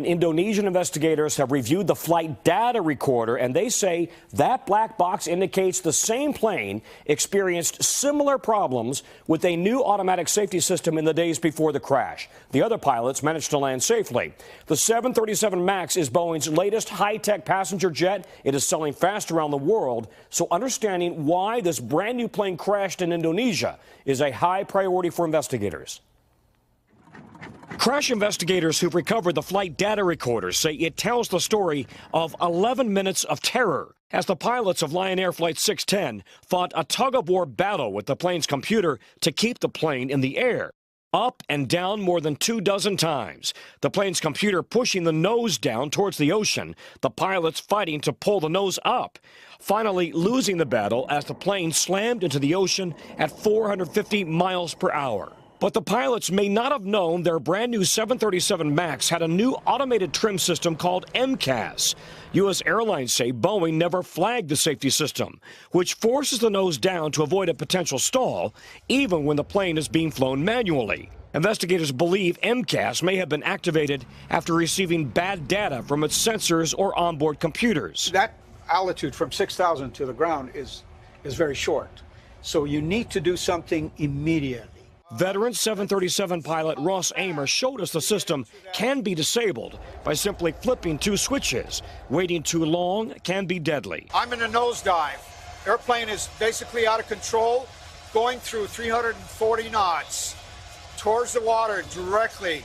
Indonesian investigators have reviewed the flight data recorder, and they say that black box indicates the same plane experienced similar problems with a new automatic safety system in the days before the crash. The other pilots managed to land safely. The 737 MAX is Boeing's latest high-tech passenger jet. It is selling fast around the world, so understanding why this brand-new plane crashed in Indonesia is a high priority for investigators. Crash investigators who've recovered the flight data recorder say it tells the story of 11 minutes of terror as the pilots of Lion Air Flight 610 fought a tug-of-war battle with the plane's computer to keep the plane in the air. Up and down more than 24 times. The plane's computer pushing the nose down towards the ocean, the pilots fighting to pull the nose up. Finally losing the battle as the plane slammed into the ocean at 450 miles per hour. But the pilots may not have known their brand new 737 MAX had a new automated trim system called MCAS. U.S. airlines say Boeing never flagged the safety system, which forces the nose down to avoid a potential stall, even when the plane is being flown manually. Investigators believe MCAS may have been activated after receiving bad data from its sensors or onboard computers. That altitude from 6,000 to the ground is very short, so you need to do something immediately. Veteran 737 pilot Ross Amer showed us the system can be disabled by simply flipping two switches. Waiting too long can be deadly. I'm in a nosedive. Airplane is basically out of control, going through 340 knots towards the water directly.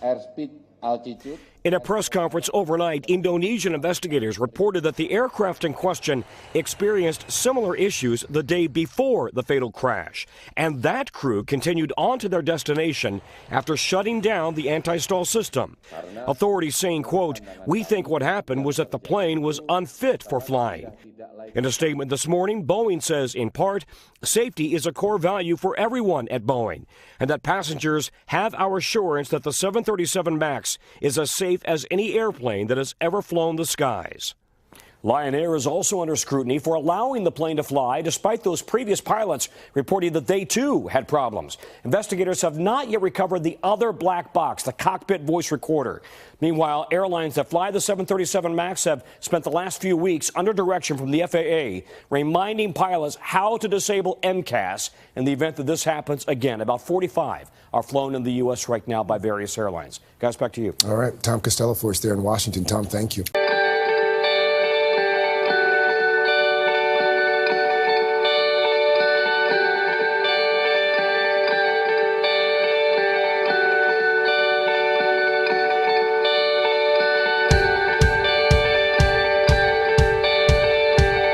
Airspeed altitude. In a press conference overnight, Indonesian investigators reported that the aircraft in question experienced similar issues the day before the fatal crash. And that crew continued on to their destination after shutting down the anti-stall system. Authorities saying, quote, "We think what happened was that the plane was unfit for flying." In a statement this morning, Boeing says, in part, safety is a core value for everyone at Boeing, and that passengers have our assurance that the 737 MAX is as safe as any airplane that has ever flown the skies. Lion Air is also under scrutiny for allowing the plane to fly, despite those previous pilots reporting that they, too, had problems. Investigators have not yet recovered the other black box, the cockpit voice recorder. Meanwhile, airlines that fly the 737 MAX have spent the last few weeks under direction from the FAA, reminding pilots how to disable MCAS in the event that this happens again. About 45 are flown in the U.S. right now by various airlines. Guys, back to you. All right. Tom Costello for us there in Washington. Tom, thank you.